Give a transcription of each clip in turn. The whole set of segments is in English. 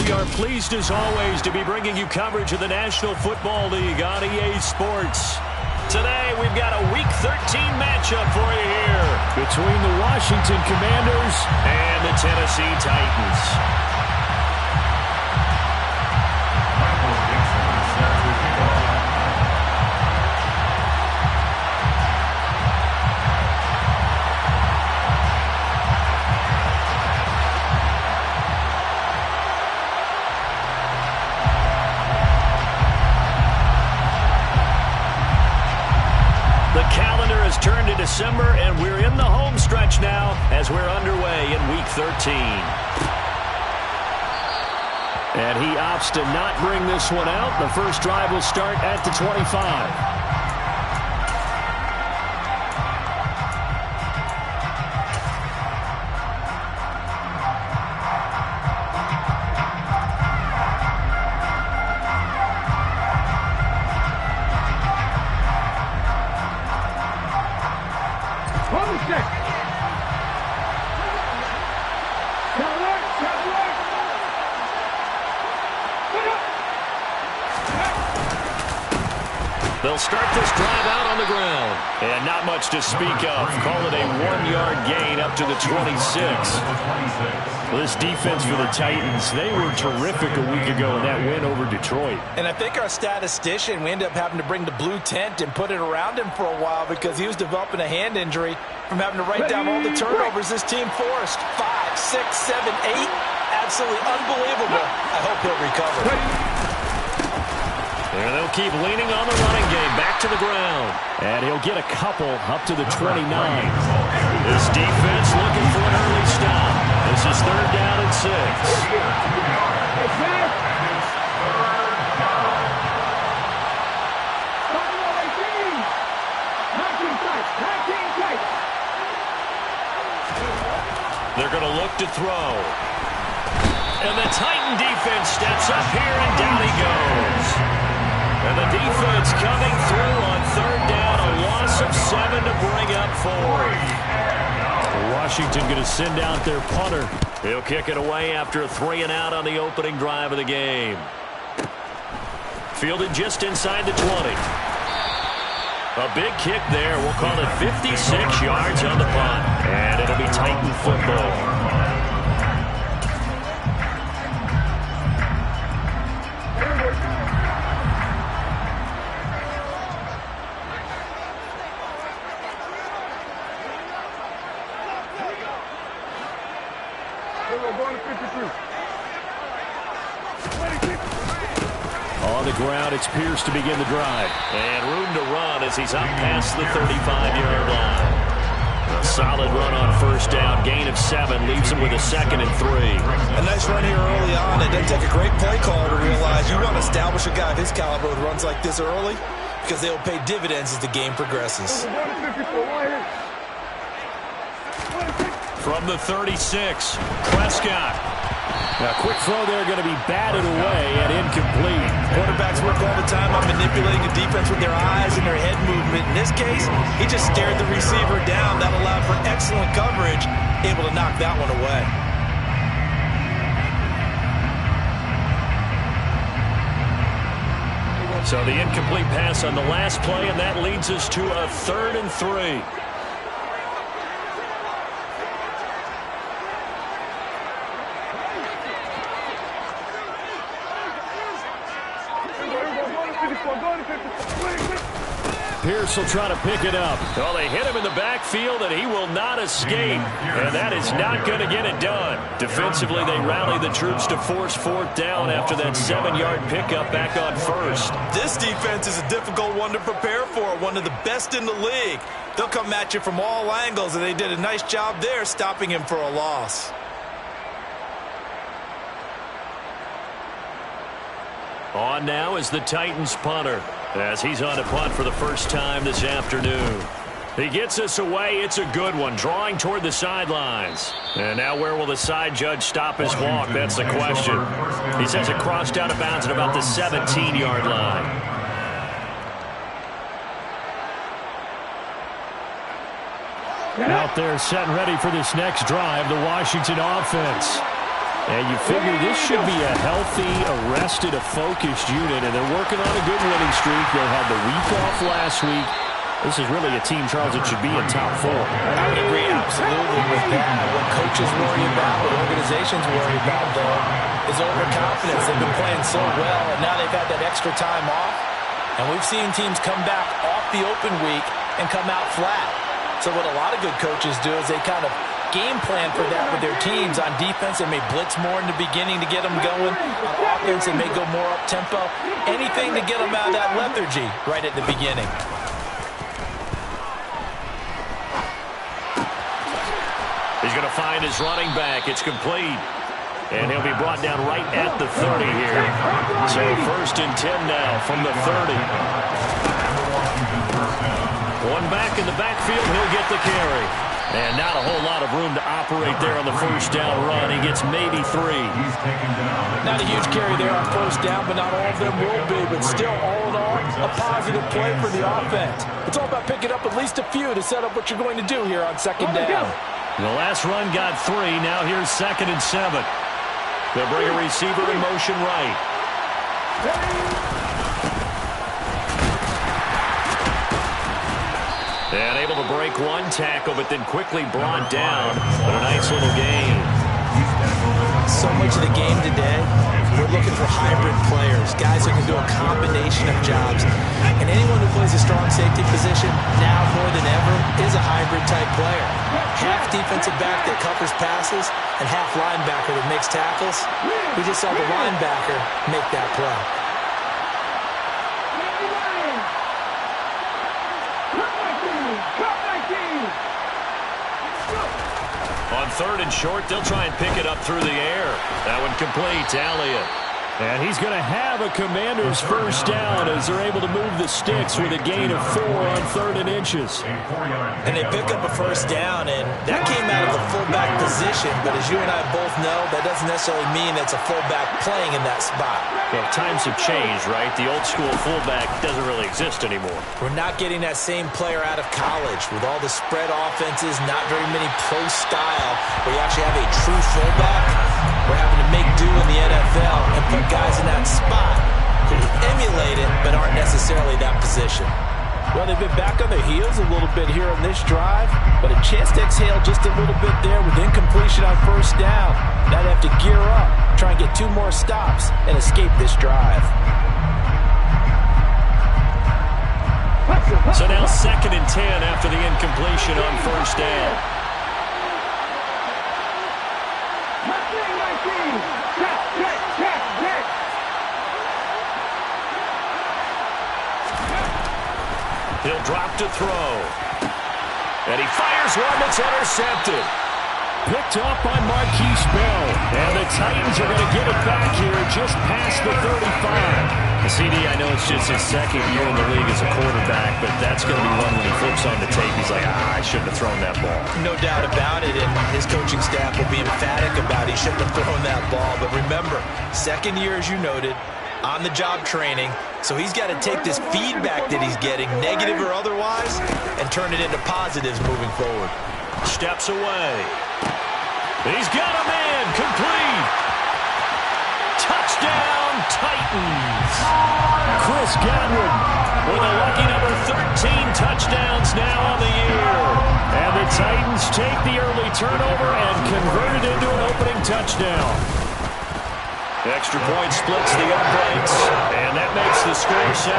We are pleased, as always, to be bringing you coverage of the National Football League on EA Sports. Today, we've got a Week 13 matchup for you here between the Washington Commanders and the Tennessee Titans. Turned to December, and we're in the home stretch now as we're underway in Week 13. And he opts to not bring this one out. The first drive will start at the 25. They'll start this drive out on the ground. And not much to speak of. Call it a 1-yard gain up to the 26. This defense for the Titans, they were terrific a week ago in that win over Detroit. And I think our statistician, we ended up having to bring the blue tent and put it around him for a while because he was developing a hand injury from having to write down all the turnovers this team forced. 5, 6, 7, 8. Absolutely unbelievable. I hope he'll recover. And they'll keep leaning on the running game. Back to the ground. And he'll get a couple up to the 29. This defense looking for an early stop. This is 3rd down and 6. They're going to look to throw. And the Titan defense steps up here, and down he goes. And the defense coming through on 3rd down, a loss of 7 to bring up 4. Washington going to send out their punter. He'll kick it away after a 3-and-out on the opening drive of the game. Fielded just inside the 20. A big kick there. We'll call it 56 yards on the punt. And it'll be Titan football. On the ground, it's Pierce to begin the drive. And room to run as he's up past the 35-yard line. A solid run on 1st down. Gain of 7 leaves him with a 2nd and 3. A nice run here early on. It doesn't take a great play caller to realize you want to establish a guy of his caliber with runs like this early because they will pay dividends as the game progresses. From the 36, Prescott. Now, quick throw there going to be batted away and incomplete. Quarterbacks work all the time on manipulating a defense with their eyes and their head movement. In this case, he just stared the receiver down. That allowed for excellent coverage, able to knock that one away. So the incomplete pass on the last play, and that leads us to a 3rd and 3. Pierce will try to pick it up. Well, they hit him in the backfield, and he will not escape. And that is not going to get it done. Defensively, they rally the troops to force fourth down after that 7-yard pickup back on first. This defense is a difficult one to prepare for, one of the best in the league. They'll come at you from all angles, and they did a nice job there stopping him for a loss. On now is the Titans punter, as he's on a punt for the first time this afternoon. He gets us away. It's a good one, drawing toward the sidelines. And now where will the side judge stop his walk? That's the question. He says it crossed out of bounds at about the 17-yard line. Out there set and ready for this next drive, the Washington offense. And you figure this should be a healthy, arrested, a focused unit, and they're working on a good winning streak. They had the week off last week. This is really a team, Charles, that should be in top 4. I would agree absolutely with that. What coaches worry about, what organizations worry about, though, is overconfidence. They've been playing so well, and now they've had that extra time off. And we've seen teams come back off the open week and come out flat. So what a lot of good coaches do is they kind of game plan for that with their teams. On defense, they may blitz more in the beginning to get them going. On offense, they may go more up-tempo. Anything to get them out of that lethargy right at the beginning. He's going to find his running back. It's complete. And he'll be brought down right at the 30 here. So 1st and 10 now from the 30. One back in the backfield. He'll get the carry. And not a whole lot of room to operate there on the first down run. He gets maybe 3. Not a huge carry there on first down, but not all of them will be. But still, all in all, a positive play for the offense. It's all about picking up at least a few to set up what you're going to do here on second down. The last run got 3. Now here's 2nd and 7. They'll bring a receiver in motion right. And able to break one tackle, but then quickly brought down. But a nice little gain. So much of the game today, we're looking for hybrid players, guys who can do a combination of jobs. And anyone who plays a strong safety position, now more than ever, is a hybrid-type player. Half defensive back that covers passes, and half linebacker that makes tackles. We just saw the linebacker make that play. On 3rd and short, they'll try and pick it up through the air. That one complete to Elliott. And he's going to have a Commander's first down as they're able to move the sticks with a gain of 4 on 3rd and inches. And they pick up a first down, and that came out of the fullback position. But as you and I both know, that doesn't necessarily mean it's a fullback playing in that spot. Well, times have changed, right? The old school fullback doesn't really exist anymore. We're not getting that same player out of college with all the spread offenses, not very many pro style, where you actually have a true fullback. We're having to make do in the NFL and put guys in that spot who emulate it but aren't necessarily that position. Well, they've been back on their heels a little bit here on this drive, but a chance to exhale just a little bit there with incompletion on first down. Now they have to gear up, try and get 2 more stops, and escape this drive. So now 2nd and 10 after the incompletion on first down. He'll drop to throw. And he fires one that's intercepted. Picked up by Marquise Bell. And the Titans are going to get it back here just past the 35. The CD, I know it's just his 2nd year in the league as a quarterback, but that's going to be one when he flips on the tape. He's like, I shouldn't have thrown that ball. No doubt about it, and his coaching staff will be emphatic about he shouldn't have thrown that ball. But remember, 2nd year, as you noted, on-the-job training, so he's got to take this feedback that he's getting, negative or otherwise, and turn it into positives moving forward. Steps away. He's got a man, complete. Touchdown, Titans. Chris Godwin with a lucky number 13 touchdowns now on the year. And the Titans take the early turnover and convert it into an opening touchdown. Extra point splits the uprights, and that makes the score 7-0.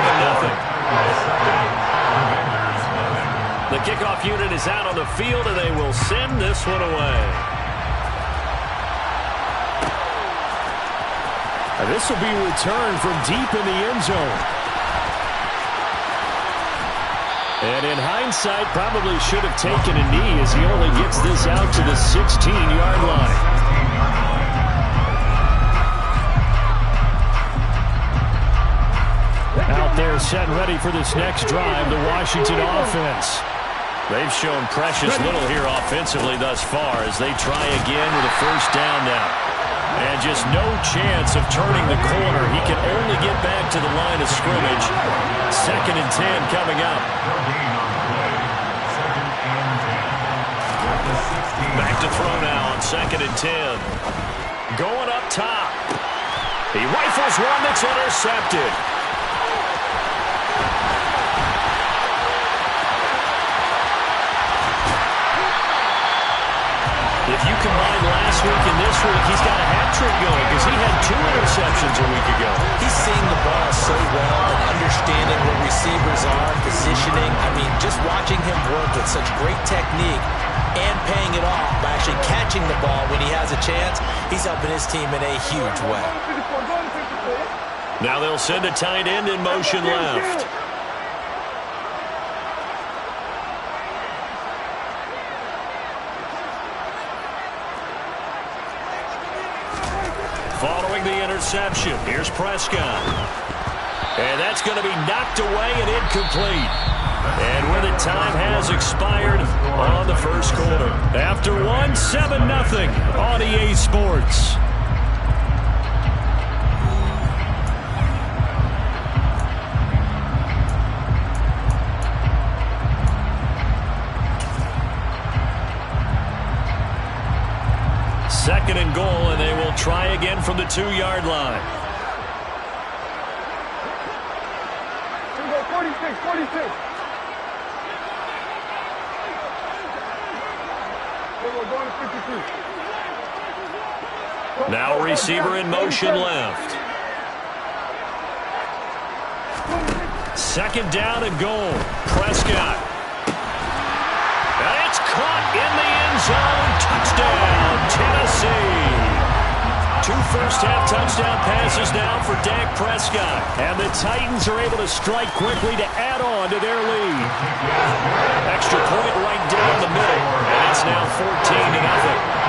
The kickoff unit is out on the field, and they will send this one away. And this will be returned from deep in the end zone. And in hindsight, probably should have taken a knee as he only gets this out to the 16-yard line. Out there set and ready for this next drive, the Washington offense. They've shown precious little here offensively thus far as they try again with a first down now. And just no chance of turning the corner. He can only get back to the line of scrimmage. 2nd and 10 coming up. Back to throw now on 2nd and 10. Going up top. He rifles one that's intercepted. If you combine last week and this week, he's got a hat trick going because he had 2 interceptions a week ago. He's seeing the ball so well and understanding where receivers are, positioning. I mean, just watching him work with such great technique and paying it off by actually catching the ball when he has a chance, he's helping his team in a huge way. Now they'll send a tight end in motion left. Following the interception, here's Prescott. And that's going to be knocked away and incomplete. And when the time has expired on the first quarter. After 1, 7-0 on EA Sports. Second and goal, and they will try again from the 2-yard line. 46. Now a receiver in motion left. 2nd down and goal. Prescott. And it's caught in the end zone. Touchdown, Tennessee. 2 first-half touchdown passes now for Dak Prescott. And the Titans are able to strike quickly to add on to their lead. Extra point right down the middle. And it's now 14-0.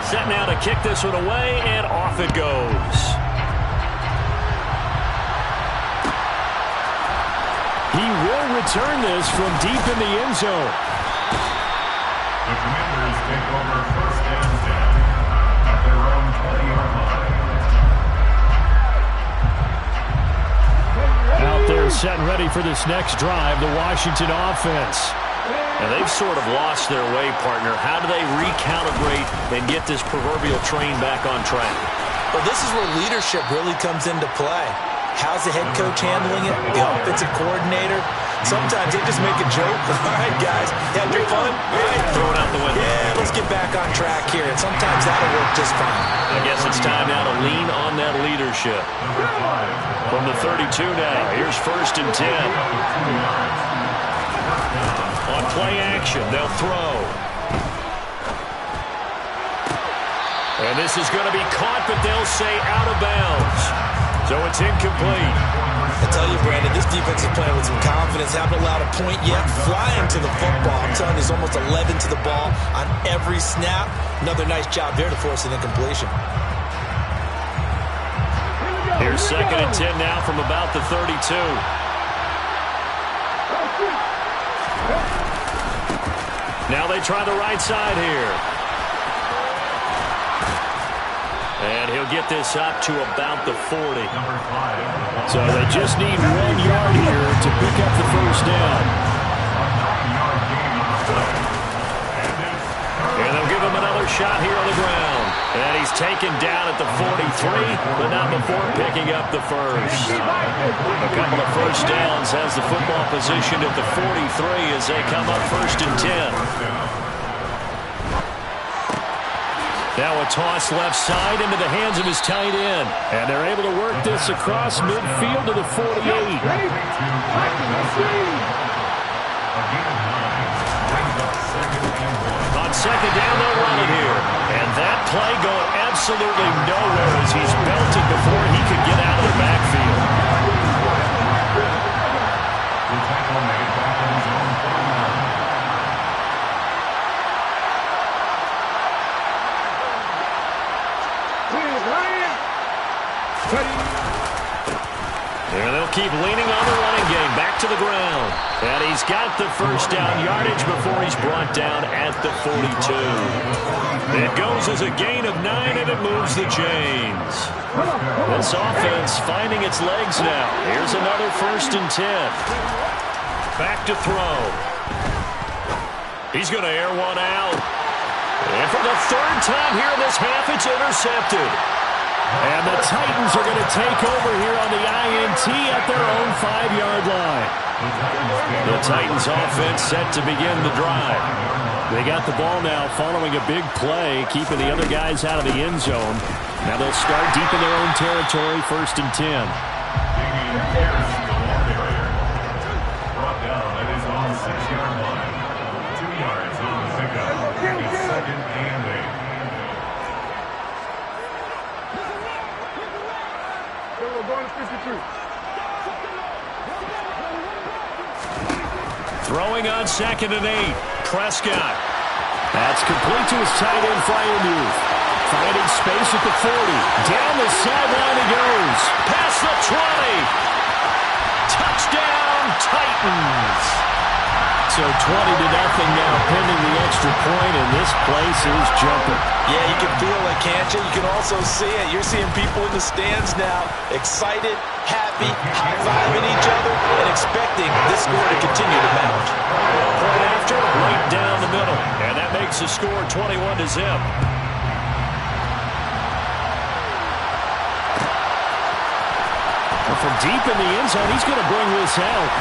Set now to kick this one away, and off it goes. He will return this from deep in the end zone. The Commanders take over 1st and 10 at their own 20-yard line. Out there set and ready for this next drive, the Washington offense. And they've sort of lost their way, partner. How do they recalibrate and get this proverbial train back on track? Well, this is where leadership really comes into play. How's the head coach handling it? The offensive coordinator? Sometimes they just make a joke. All right, guys, you had your fun? All right. Throw it out the window. Yeah, let's get back on track here. And sometimes that'll work just fine. I guess it's time now to lean on that leadership. From the 32 now, here's 1st and 10. On play action, they'll throw. And this is going to be caught, but they'll say out of bounds. So it's incomplete. I tell you, Brandon, this defense is playing with some confidence. Haven't allowed a point yet. Flying to the football. I'm telling you, there's almost 11 to the ball on every snap. Another nice job there to force an incompletion. Here's 2nd and 10 now from about the 32. Now they try the right side here. And he'll get this up to about the 40. So they just need 1 yard here to pick up the first down. And they'll give him another shot here on the ground. And he's taken down at the 43, but not before picking up the first. A couple of first downs has the football positioned at the 43 as they come up 1st and 10. Now a toss left side into the hands of his tight end. And they're able to work this across midfield to the 48. second down, they'll run it here. And that play going absolutely nowhere as he's belted before he could get out of the backfield. The tackle made back in his own 39. There they'll keep leaning on the running game. Back to the ground. And he's got the first down yardage before he's brought down at the 42. It goes as a gain of 9, and it moves the chains. This offense finding its legs now. Here's another 1st and 10. Back to throw. He's going to air one out. And for the 3rd time here in this half, it's intercepted. And the Titans are going to take over here on the INT at their own 5-yard line. The Titans offense set to begin the drive. They got the ball now following a big play, keeping the other guys out of the end zone. Now they'll start deep in their own territory, 1st and 10. Brought down, that is on the 6-yard line. 2 yards on the pickup. It's 2nd and 8. Throwing on 2nd and 8. Prescott. That's complete to his tight end, Freiermuth. Finding space at the 40. Down the sideline he goes. Past the 20. Touchdown, Titans. So 20-0 now pending the extra point, and this place is jumping. Yeah, you can feel it, can't you? You can also see it. You're seeing people in the stands now, excited, happy, high-fiving each other, and expecting this score to continue to mount. Point after, right down the middle, and that makes the score 21-0. From deep in the end zone, he's going to bring this out.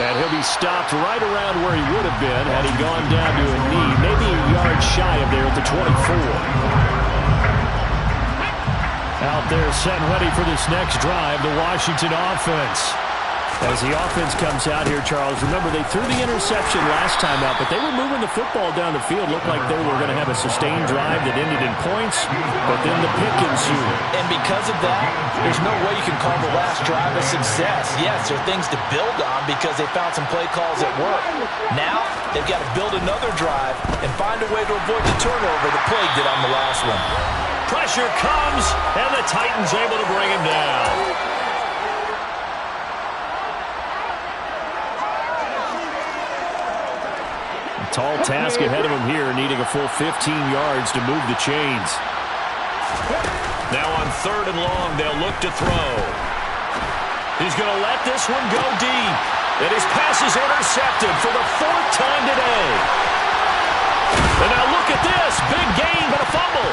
And he'll be stopped right around where he would have been had he gone down to a knee, maybe a yard shy of there at the 24. Out there set and ready for this next drive, the Washington offense. As the offense comes out here, Charles, remember they threw the interception last time out, but they were moving the football down the field. Looked like they were going to have a sustained drive that ended in points, but then the pick ensued. And because of that, there's no way you can call the last drive a success. Yes, there are things to build on because they found some play calls that work. Now, they've got to build another drive and find a way to avoid the turnover that plagued it on the last one. Pressure comes, and the Titans able to bring him down. Tall task ahead of him here, needing a full 15 yards to move the chains. Now on 3rd and long, they'll look to throw. He's going to let this one go deep. And his pass is intercepted for the 4th time today. And now look at this. Big gain, but a fumble.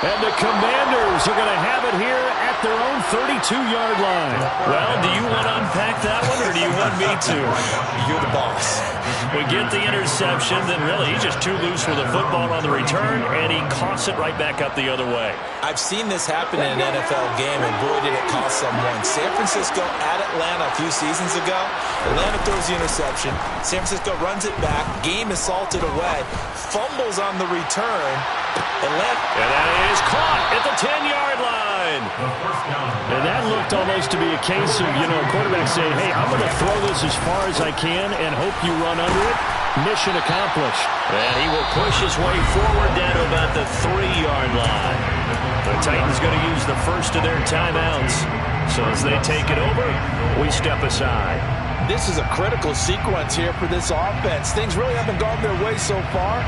And the Commanders are going to have it here at their own 32-yard line. Well, do you want to unpack that one, or do you want me to? You're the boss. We get the interception, then really he's just too loose with the football on the return, and he coughs it right back up the other way. I've seen this happen in an NFL game, and boy, did it cost someone. San Francisco at Atlanta a few seasons ago. Atlanta throws the interception. San Francisco runs it back. Game is salted away. Fumbles on the return. And that is caught at the 10-yard line. And that looked almost to be a case of, a quarterback saying, hey, I'm going to throw this as far as I can and hope you run under it. Mission accomplished. And he will push his way forward down to about the 3-yard line. The Titans going to use the first of their timeouts. So as they take it over, we step aside. This is a critical sequence here for this offense. Things really haven't gone their way so far.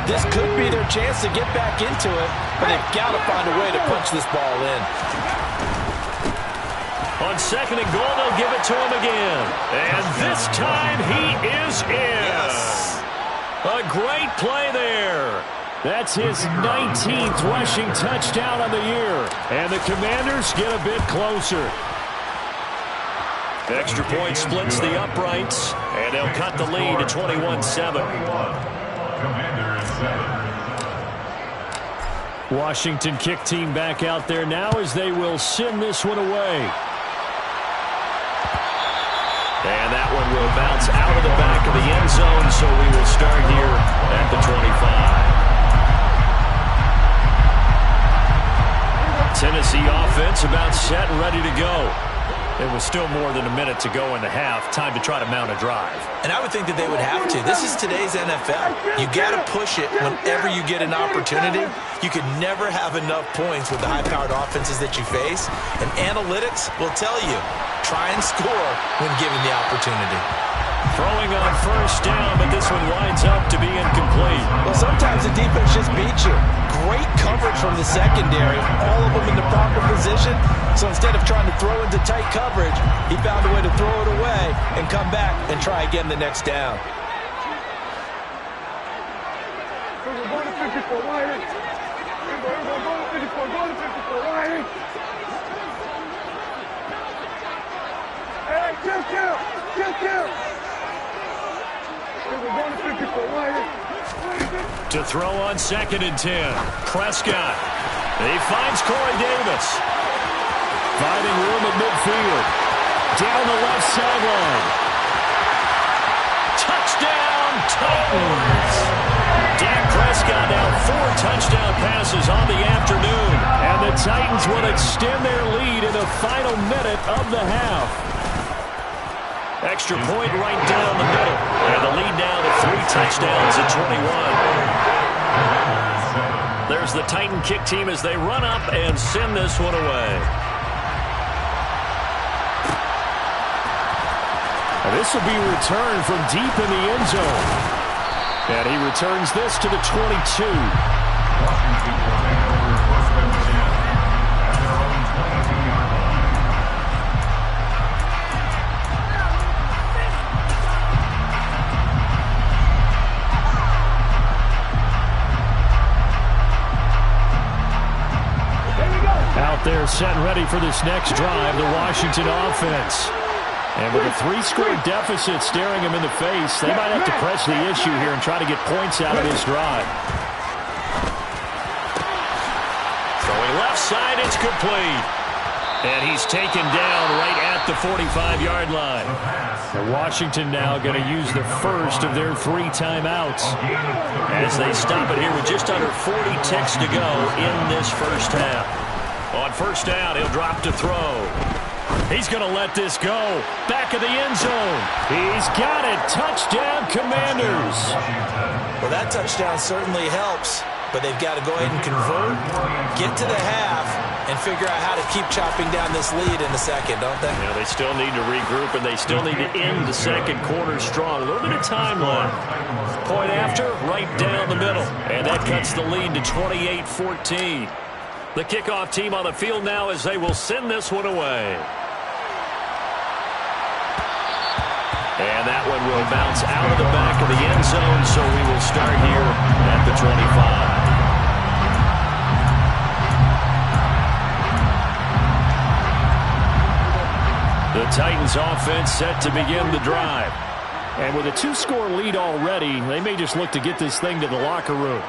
This could be their chance to get back into it, but they've got to find a way to punch this ball in. On 2nd and goal, they'll give it to him again. And this time he is in. Yes. A great play there. That's his 19th rushing touchdown on the year. And the Commanders get a bit closer. Extra point splits the uprights, and they'll cut the lead to 21-7. Commanders 7. Washington kick team back out there now as they will send this one away. And that one will bounce out of the back of the end zone, so we will start here at the 25. Tennessee offense about set and ready to go. It was still more than a minute to go in the half. Time to try to mount a drive. And I would think that they would have to. This is today's NFL. You got to push it whenever you get an opportunity. You can never have enough points with the high-powered offenses that you face. And analytics will tell you, try and score when given the opportunity. Throwing on first down, but this one winds up to be incomplete. Well, sometimes the defense just beats you. Great coverage from the secondary, all of them in the proper position. So instead of trying to throw into tight coverage, he found a way to throw it away and come back and try again the next down. To throw on 2nd and 10. Prescott. He finds Corey Davis. Finding room at midfield. Down the left sideline. Touchdown, Titans. Dak Prescott now 4 touchdown passes on the afternoon. And the Titans will extend their lead in the final minute of the half. Extra point right down the middle. And the lead now to 3 touchdowns at 21. There's the Titan kick team as they run up and send this one away. And this will be returned from deep in the end zone. And he returns this to the 22. Washington will take over first and 10 at their own 22-yard line. Out there set and ready for this next drive, the Washington offense. And with a 3-score deficit staring him in the face, they might have to press the issue here and try to get points out of this drive. Throwing left side, it's complete. And he's taken down right at the 45-yard line. And Washington now going to use the first of their 3 timeouts as they stop it here with just under 40 ticks to go in this first half. On first down, he'll drop to throw. He's going to let this go. Back of the end zone. He's got it. Touchdown, Commanders. Well, that touchdown certainly helps, but they've got to go ahead and convert, get to the half, and figure out how to keep chopping down this lead in the second, don't they? Yeah, they still need to regroup, and they still need to end the second quarter strong. A little bit of time left. Point after, right down the middle. And that cuts the lead to 28-14. The kickoff team on the field now as they will send this one away. And that one will bounce out of the back of the end zone, so we will start here at the 25. The Titans offense set to begin the drive. And with a 2-score lead already, they may just look to get this thing to the locker room.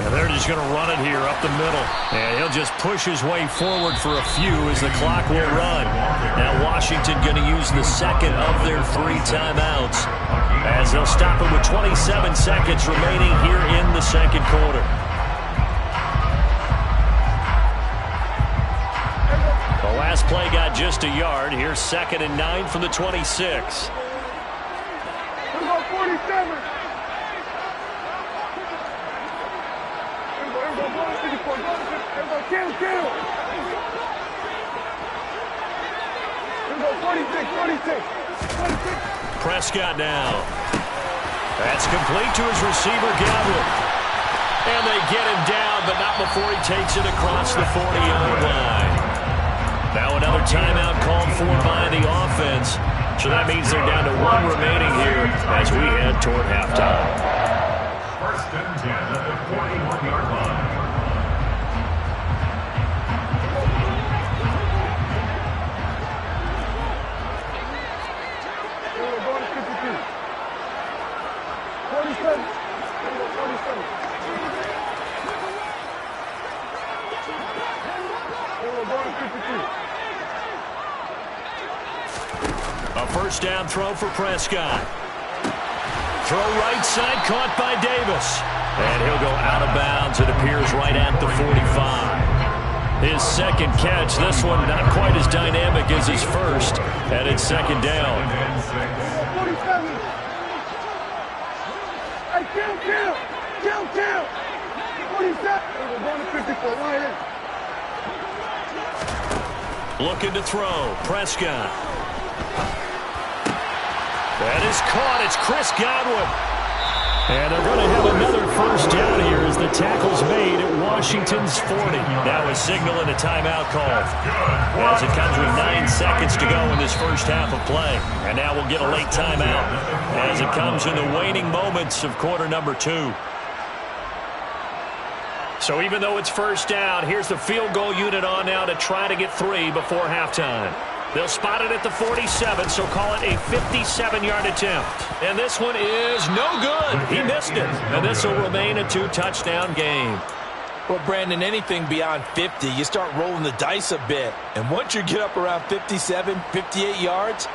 And they're just going to run it here up the middle. And he'll just push his way forward for a few as the clock will run. Now Washington going to use the second of their 3 timeouts as they'll stop it with 27 seconds remaining here in the second quarter. The last play got just a yard. Here's 2nd and 9 from the 26. 47. Kill. 46. Prescott now. That's complete to his receiver, Godwin. And they get him down, but not before he takes it across the 40-yard line. Now another timeout called for by the offense. So that means they're down to 1 remaining here as we head toward halftime. First and 10 at the 41-yard line. first down throw for Prescott. Throw right side, caught by Davis. And he'll go out of bounds, it appears, right at the 45. His second catch, this one not quite as dynamic as his first, and it's second down. Looking to throw, Prescott. That is caught. It's Chris Godwin. And they're going to have another first down here as the tackle's made at Washington's 40. That was signaling a timeout call. As it comes with 9 seconds to go in this first half of play. And now we'll get a late timeout as it comes in the waning moments of quarter number 2. So even though it's first down, here's the field goal unit on now to try to get 3 before halftime. They'll spot it at the 47, so call it a 57-yard attempt. And this one is no good. He missed it. And this will remain a 2-touchdown game. Well, Brandon, anything beyond 50, you start rolling the dice a bit. And once you get up around 57, 58 yards,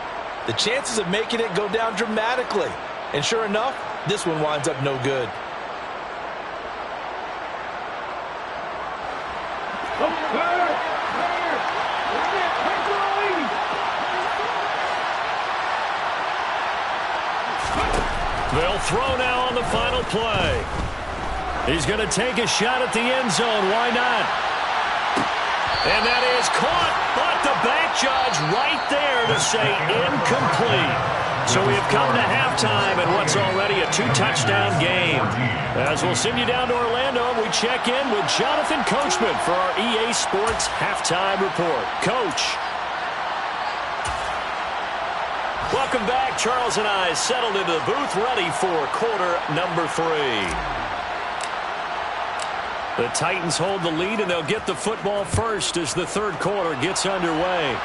the chances of making it go down dramatically. And sure enough, this one winds up no good. They'll throw now on the final play. He's going to take a shot at the end zone. Why not? And that is caught, but the back judge right there to say incomplete. So we have come to halftime in what's already a 2-touchdown game. As we'll send you down to Orlando, we check in with Jonathan Coachman for our EA Sports Halftime Report. Coach. Welcome back. Charles and I settled into the booth ready for quarter number 3. The Titans hold the lead, and they'll get the football first as the third quarter gets underway.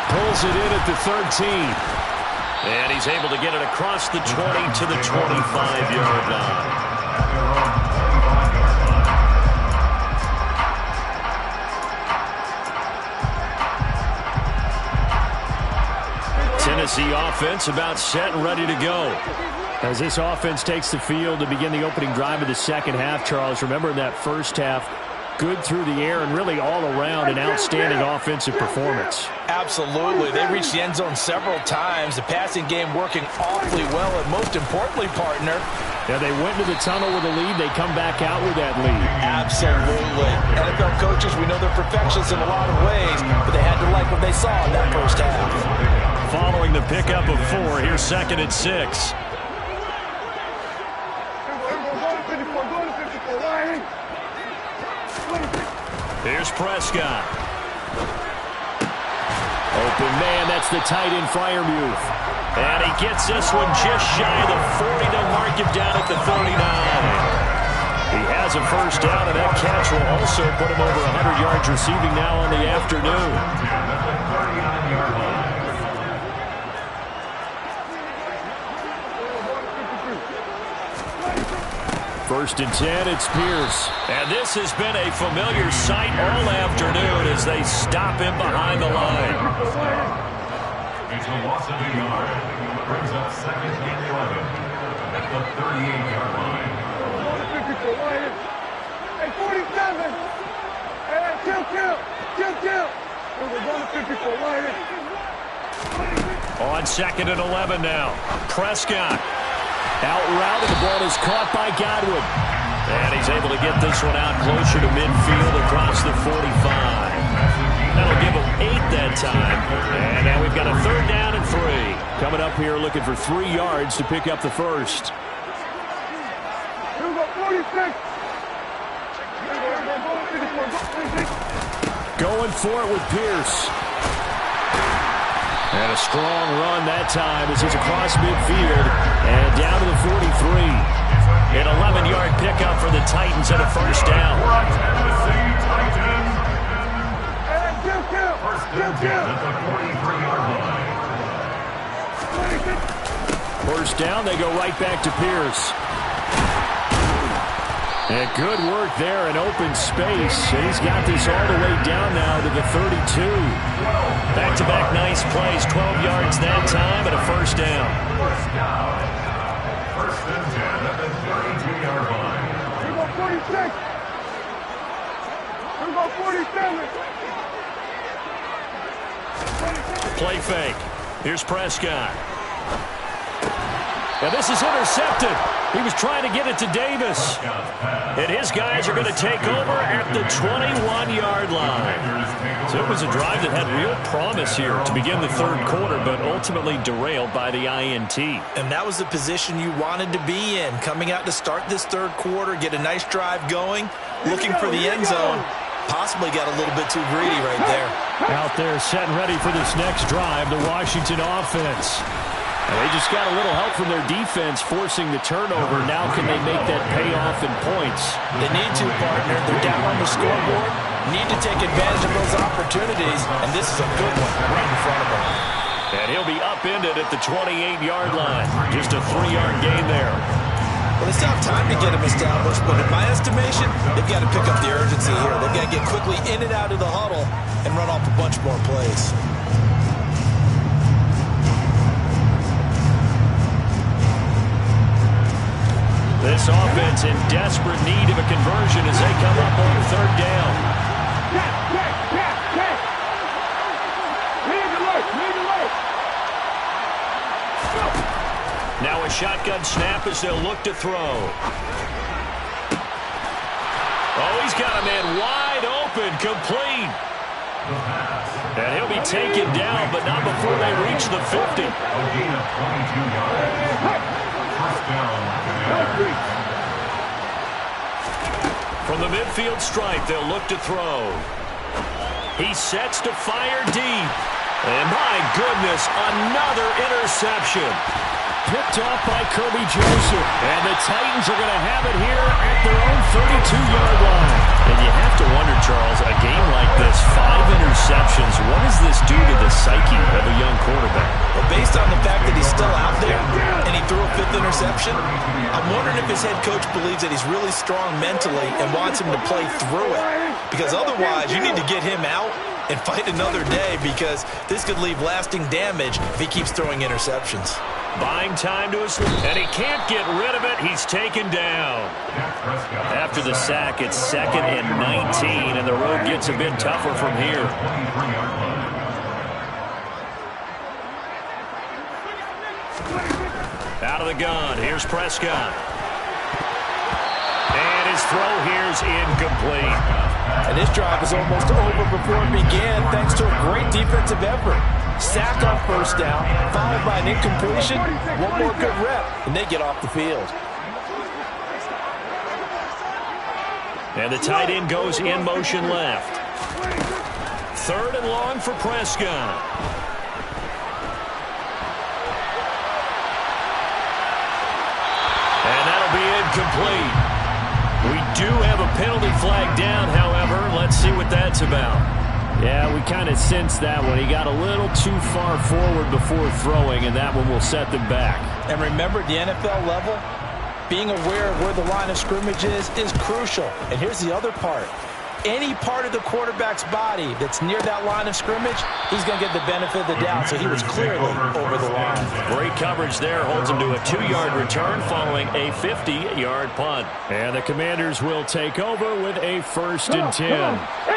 Pulls it in at the 13. And he's able to get it across the 20 to the 25-yard line. Tennessee offense about set and ready to go. As this offense takes the field to begin the opening drive of the second half, Charles, remember in that first half, good through the air and really all around an outstanding offensive performance. Absolutely. They reached the end zone several times. The passing game working awfully well, and most importantly, partner, yeah, they went to the tunnel with a lead. They come back out with that lead. Absolutely. NFL coaches, we know they're perfectionists in a lot of ways, but they had to like what they saw in that first half. Following the pickup of 4, here's second and 6. Here's Prescott. Open man, that's the tight end Freiermuth. And he gets this one just shy of the 40. They'll mark him down at the 39. He has a first down, and that catch will also put him over 100 yards receiving now on the afternoon. First and 10, it's Pierce. And this has been a familiar sight all afternoon as they stop him behind the line. It's a loss of a yard. Brings up second and 11 at the 38-yard line. 47. And kill. On second and 11 now. Prescott. Out route, and the ball is caught by Godwin. And he's able to get this one out closer to midfield across the 45. That'll give him 8 that time. And now we've got a third down and 3. Coming up here looking for 3 yards to pick up the first. Going for it with Pierce. And a strong run that time as he's across midfield and down to the 43. An 11-yard pickup for the Titans and a first down. First down, they go right back to Pierce. And good work there in open space. And he's got this all the way down now to the 32. Back-to-back nice plays, 12 yards that time and a first down. First down. First and 10 at the 32-yard line. Here go 46. Here go 47. Play fake. Here's Prescott. Now this is intercepted. He was trying to get it to Davis. And his guys are going to take over at the 21-yard line. So it was a drive that had real promise here to begin the third quarter, but ultimately derailed by the INT. And that was the position you wanted to be in. Coming out to start this third quarter, get a nice drive going, looking for the end zone. Possibly got a little bit too greedy right there. Out there setting ready for this next drive, the Washington offense. And they just got a little help from their defense forcing the turnover. Now can they make that pay off in points? They need to, partner. They're down on the scoreboard. Need to take advantage of those opportunities. And this is a good one right in front of them. And he'll be upended at the 28-yard line. Just a 3-yard gain there. Well, they still have time to get him established, but in my estimation, they've got to pick up the urgency here. They've got to get quickly in and out of the huddle and run off a bunch more plays. This offense in desperate need of a conversion as they come up on third down. Now a shotgun snap as they'll look to throw. Oh, he's got a man wide open, complete. And he'll be taken down, but not before they reach the 50. From the midfield stripe, they'll look to throw. He sets to fire deep. And my goodness, another interception. Picked off by Kirby Joseph. And the Titans are going to have it here at their own 32-yard line. And you have to wonder, Charles, a game like this, 5 interceptions, what does this do to the psyche of a young quarterback? Well, based on the fact that he's still out there and he threw a 5th interception, I'm wondering if his head coach believes that he's really strong mentally and wants him to play through it. Because otherwise, you need to get him out and fight another day, because this could leave lasting damage if he keeps throwing interceptions. Buying time to his, and he can't get rid of it. He's taken down. After the sack, it's 2nd and 19, and the road gets a bit tougher from here. Out of the gun, here's Prescott. And his throw here's incomplete. And this drive is almost over before it began, thanks to a great defensive effort. Sack on first down, followed by an incompletion, one more good rep, and they get off the field. And the tight end goes in motion left. 3rd and long for Prescott. And that'll be incomplete. We do have a penalty flag down, however. Let's see what that's about. Yeah, we kind of sensed that one. He got a little too far forward before throwing, and that one will set them back. And remember, at the NFL level, being aware of where the line of scrimmage is crucial. And here's the other part. Any part of the quarterback's body that's near that line of scrimmage, he's going to get the benefit of the doubt. So he was clearly over the line. Great coverage there. Holds him to a 2-yard return following a 50-yard punt. And the Commanders will take over with a 1st and 10.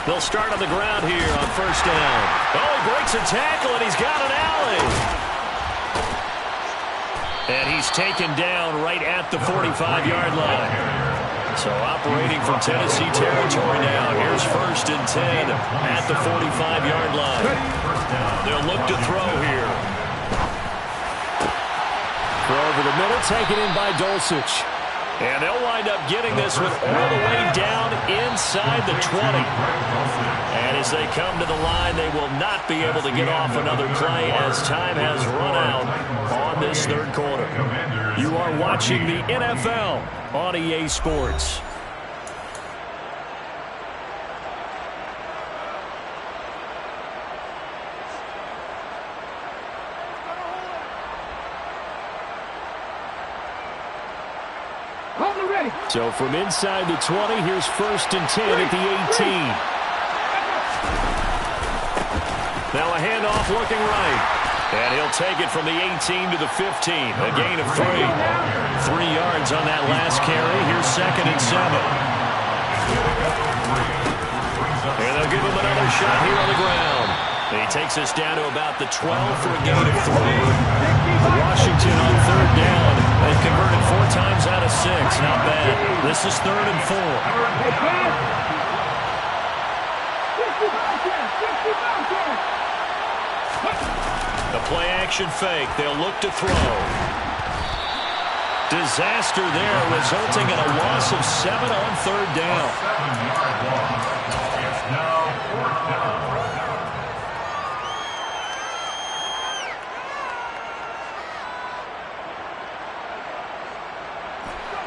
They'll start on the ground here on first down. Oh, he breaks a tackle, and he's got an alley. And he's taken down right at the 45-yard line. So operating from Tennessee territory now. Here's 1st and 10 at the 45-yard line. They'll look to throw here. Throw over the middle, taken in by Dulcich. And they'll wind up getting this one all the way down inside the 20. And as they come to the line, they will not be able to get off another play as time has run out on this third quarter. You are watching the NFL on EA Sports. So from inside the 20, here's 1st and 10 at the 18. Now a handoff looking right. And he'll take it from the 18 to the 15. A gain of 3. 3 yards on that last carry. Here's 2nd and 7. And they'll give him another shot here on the ground. And he takes us down to about the 12 for a gain of 3. Washington on 3rd down. They've converted 4 times out of 6. Not bad. This is 3rd and 4. The play-action fake. They'll look to throw. Disaster there, resulting in a loss of 7 on 3rd down. A 7-yard loss. It's now 4th down.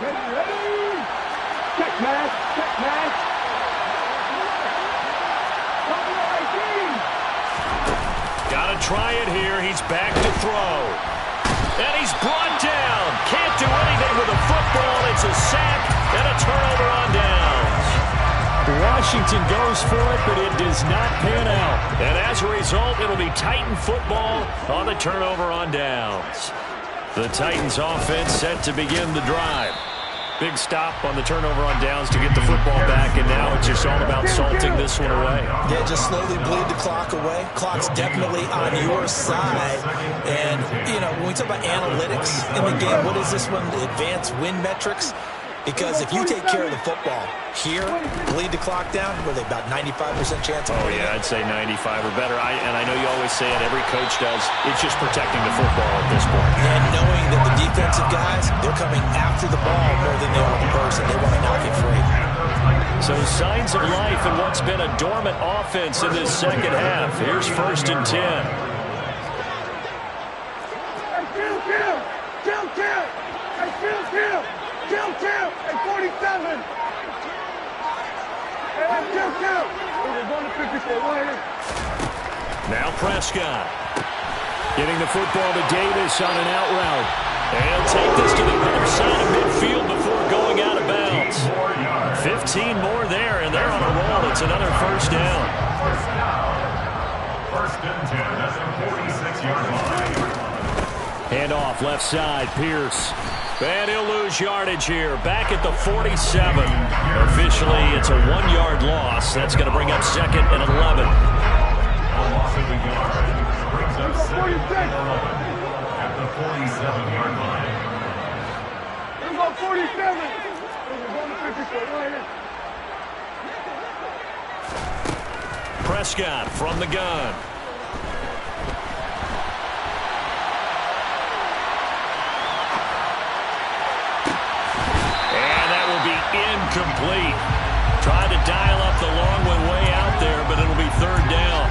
Ready? Check, man. Check, man. Got to try it here. He's back to throw. And he's brought down. Can't do anything with the football. It's a sack and a turnover on downs. Washington goes for it, but it does not pan out. And as a result, it'll be Titan football on the turnover on downs. The Titans offense set to begin the drive. Big stop on the turnover on downs to get the football back, and now it's just all about salting this one away. Yeah, just slowly bleed the clock away. Clock's definitely on your side. And, you know, when we talk about analytics in the game, what is this one? The advanced win metrics? Because if you take care of the football here, bleed the clock down, were they about 95% chance of winning? Yeah, I'd say 95 or better. And I know you always say it, every coach does. It's just protecting the football at this point. And knowing that the defensive guys, they're coming after the ball more than they are the person. They want to knock it free. So signs of life in what's been a dormant offense in this second half. Here's 1st and 10. Kill, at 47. And kill. We're going to 54. Right here. Now Prescott. Getting the football to Davis on an out route. And he'll take this to the other side of midfield before going out of bounds. 15 more there, and they're on a roll. It's another 1st down. 1st and 10. That's a 46-yard line. Handoff left side, Pierce. And he'll lose yardage here. Back at the 47. Officially, it's a 1-yard loss. That's going to bring up 2nd and 11. A loss of a yard. Brings up 2nd and 11 at the 47-yard line. We're going 47. We're going to 54. Right here. Prescott from the gun. Incomplete. Tried to dial up the long one way out there, but it'll be 3rd down.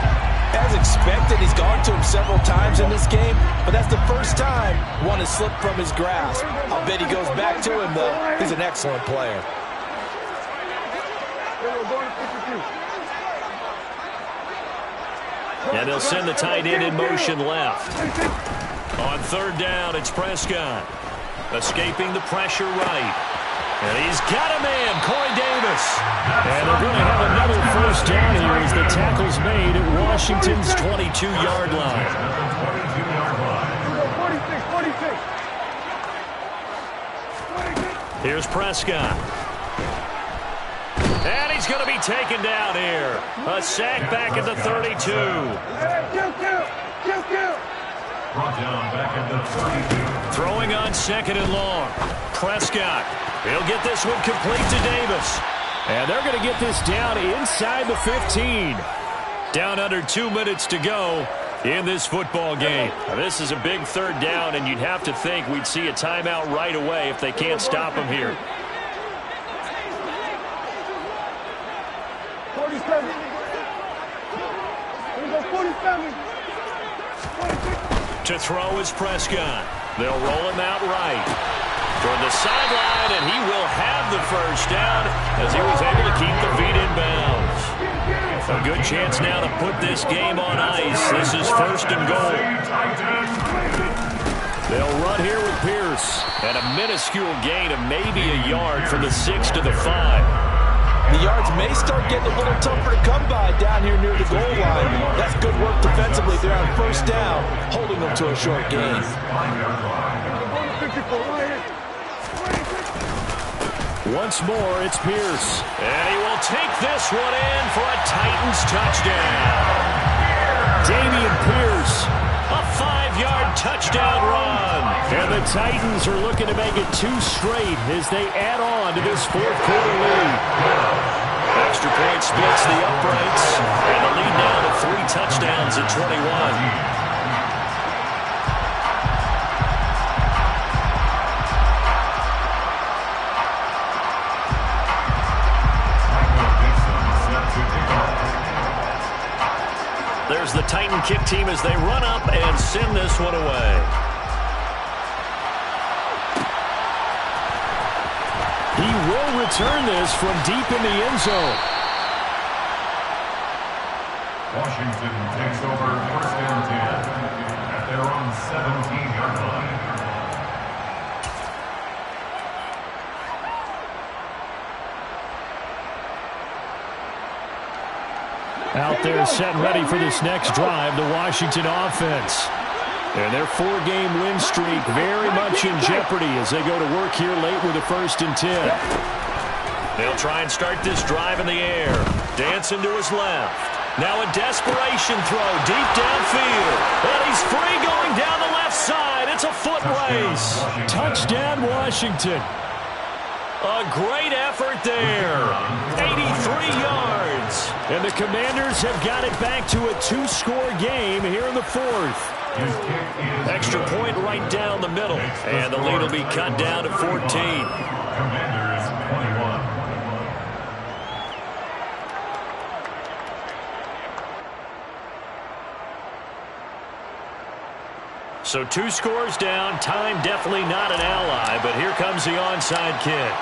As expected, he's gone to him several times in this game, but that's the first time one has slipped from his grasp. I'll bet he goes back to him, though. He's an excellent player. And they'll send the tight end in motion left. On 3rd down, it's Prescott. Escaping the pressure right. And he's got a man, Corey Davis. And they're going to have another 1st down here as the tackle's made at Washington's 22-yard line. 46. Here's Prescott. And he's going to be taken down here. A sack back at the 32. Kill. Brought down back at the 32. Throwing on 2nd and long. Prescott. He'll get this one complete to Davis. And they're going to get this down inside the 15. Down under 2 minutes to go in this football game. Now, this is a big 3rd down, and you'd have to think we'd see a timeout right away if they can't stop him here. 47. Here we go, 47. 46. To throw is Prescott. They'll roll him out right. Toward the sideline, and he will have the 1st down as he was able to keep the feet in bounds. A good chance now to put this game on ice. This is 1st and goal. They'll run here with Pierce. And a minuscule gain of maybe a yard from the 6 to the 5. The yards may start getting a little tougher to come by down here near the goal line. That's good work defensively there on first down, holding them to a short gain. Once more, it's Pierce. And he will take this one in for a Titans touchdown. Dameon Pierce. A 5-yard touchdown run. And the Titans are looking to make it 2 straight as they add on to this fourth-quarter lead. Extra point splits the uprights. And the lead now to 3 touchdowns at 21. There's the Titan kick team as they run up and send this one away. He will return this from deep in the end zone. Washington takes over 1st and 10 at their own 17-yard line. Out there set ready for this next drive, the Washington offense. And their 4-game win streak very much in jeopardy as they go to work here late with a 1st and 10. They'll try and start this drive in the air. Dancing to his left. Now a desperation throw deep downfield. And he's free going down the left side. It's a foot race. Touchdown, Washington. A great effort there. 83 yards. And the Commanders have got it back to a 2-score game here in the 4th. Extra point right down the middle. And the lead will be cut down to 14. Commanders 21. So 2 scores down. Time definitely not an ally, but here comes the onside kick.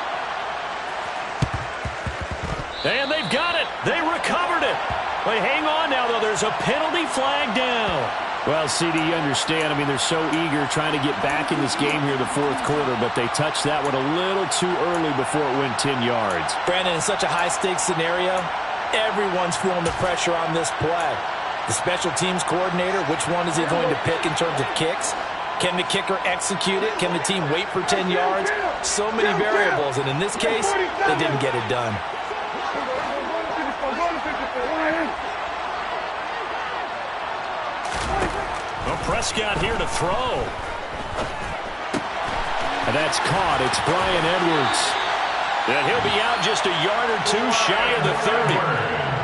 And they've got it. They recovered it. But hang on now, though. There's a penalty flag down. Well, CD, you understand. I mean, they're so eager trying to get back in this game here in the 4th quarter, but they touched that one a little too early before it went 10 yards. Brandon, in such a high-stakes scenario, everyone's feeling the pressure on this play. The special teams coordinator, which one is he going to pick in terms of kicks? Can the kicker execute it? Can the team wait for 10 yards? So many variables, and in this case, they didn't get it done. Well, Prescott here to throw. And that's caught. It's Bryan Edwards. And he'll be out just a yard or 2 shy of the 30.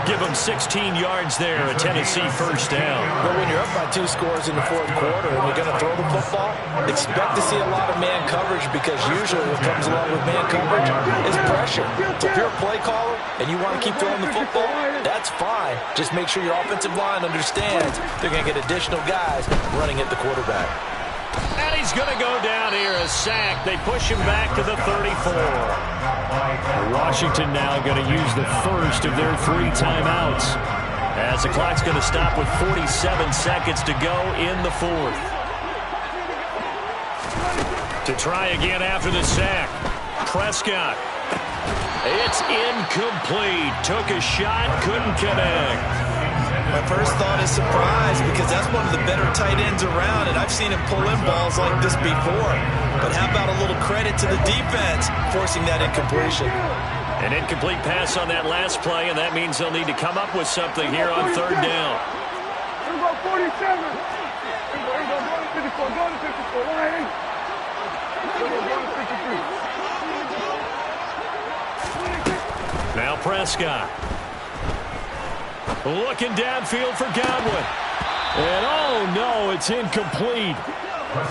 Give him 16 yards there, a Tennessee 1st down. But when you're up by 2 scores in the 4th quarter and you're going to throw the football, expect to see a lot of man coverage because usually what comes along with man coverage is pressure. So if you're a play caller and you want to keep throwing the football, that's fine. Just make sure your offensive line understands they're going to get additional guys running at the quarterback. And he's going to go down here, a sack. They push him back to the 34. Washington now going to use the first of their 3 timeouts. As the clock's going to stop with 47 seconds to go in the 4th. To try again after the sack. Prescott. It's incomplete. Took a shot, couldn't connect. My first thought is surprise because that's one of the better tight ends around, and I've seen him pull in balls like this before. But how about a little credit to the defense forcing that incompletion? An incomplete pass on that last play, and that means they'll need to come up with something here on 3rd down. Here we go, 47. Here we go, go to 54, go to 54. Here we go, go to 53. Now Prescott. Looking downfield for Godwin. And oh no, it's incomplete.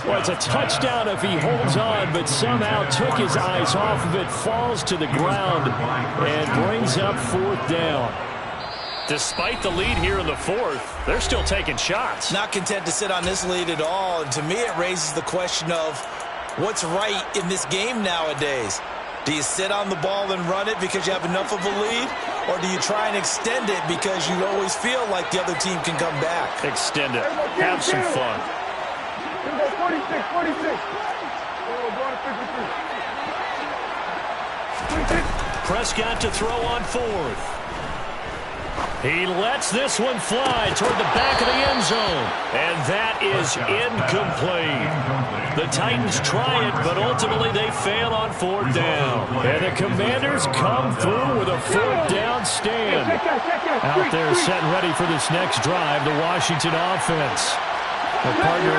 Well, it's a touchdown if he holds on, but somehow took his eyes off of it, falls to the ground, and brings up 4th down. Despite the lead here in the 4th, they're still taking shots. Not content to sit on this lead at all, and to me it raises the question of what's right in this game nowadays. Do you sit on the ball and run it because you have enough of a lead? Or do you try and extend it because you always feel like the other team can come back? Extend it. Have some fun. go 46, 46. We're going to 53. 26. Prescott to throw on fourth. He lets this one fly toward the back of the end zone. And that is incomplete. The Titans try it, but ultimately they fail on fourth down. And the Commanders come through with a fourth down stand. Out there setting ready for this next drive, the Washington offense. The partner,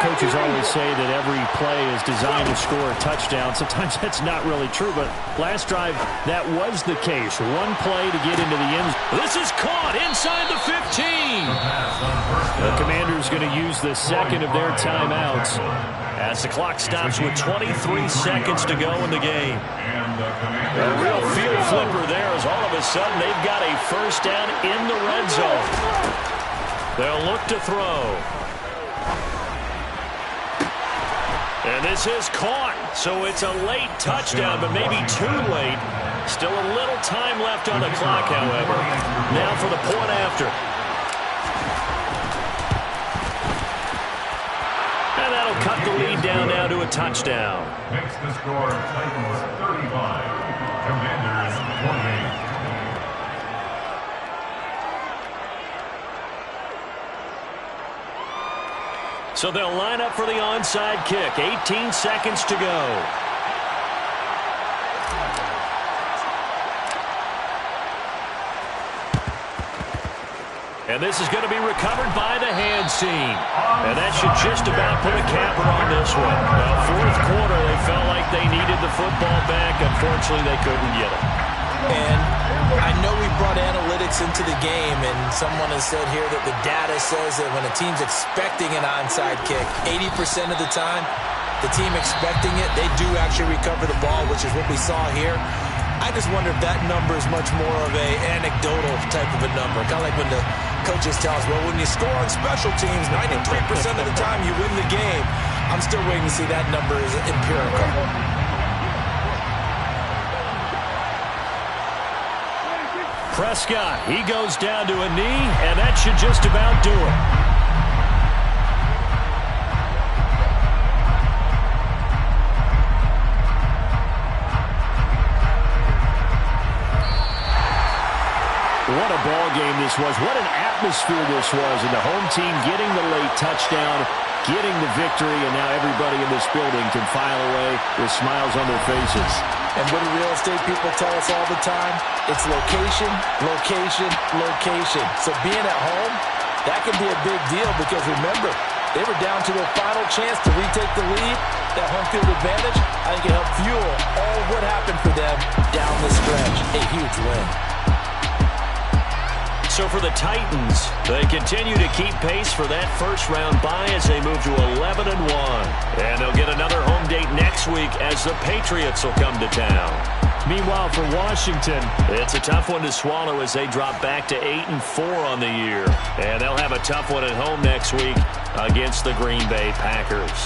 coaches always say that every play is designed to score a touchdown. Sometimes that's not really true, but last drive, that was the case. One play to get into the end zone. This is caught inside the 15. The Commanders going to use the second of their timeouts as the clock stops with 23 seconds to go in the game. A real field flipper there as all of a sudden they've got a first down in the red zone. They'll look to throw. And this is caught, so it's a late touchdown, but maybe too late. Still a little time left on the clock, however. Now for the point after. And that'll cut the lead down now to a touchdown. Makes the score Titans 35, Commanders 28. So they'll line up for the onside kick. 18 seconds to go. And this is going to be recovered by the hands team. And that should just about put a capper on this one. Well, fourth quarter, they felt like they needed the football back. Unfortunately, they couldn't get it. And I know we brought analytics into the game, and someone has said here that the data says that when a team's expecting an onside kick, 80% of the time, the team expecting it, they do actually recover the ball, which is what we saw here. I just wonder if that number is much more of a anecdotal type of a number. Kind of like when the coaches tell us, well, when you score on special teams, 93% of the time you win the game. I'm still waiting to see that number is empirical. Prescott, he goes down to a knee, and that should just about do it. What a ball game this was. What an atmosphere this was. And the home team getting the late touchdown, getting the victory, and now everybody in this building can file away with smiles on their faces. And what do real estate people tell us all the time? It's location, location, location. So being at home, that can be a big deal because remember, they were down to their final chance to retake the lead. That home field advantage, I think it helped fuel all what happened for them down the stretch. A huge win. So for the Titans, they continue to keep pace for that first-round bye as they move to 11-1. And they'll get another home date next week as the Patriots will come to town. Meanwhile, for Washington, it's a tough one to swallow as they drop back to 8-4 on the year. And they'll have a tough one at home next week against the Green Bay Packers.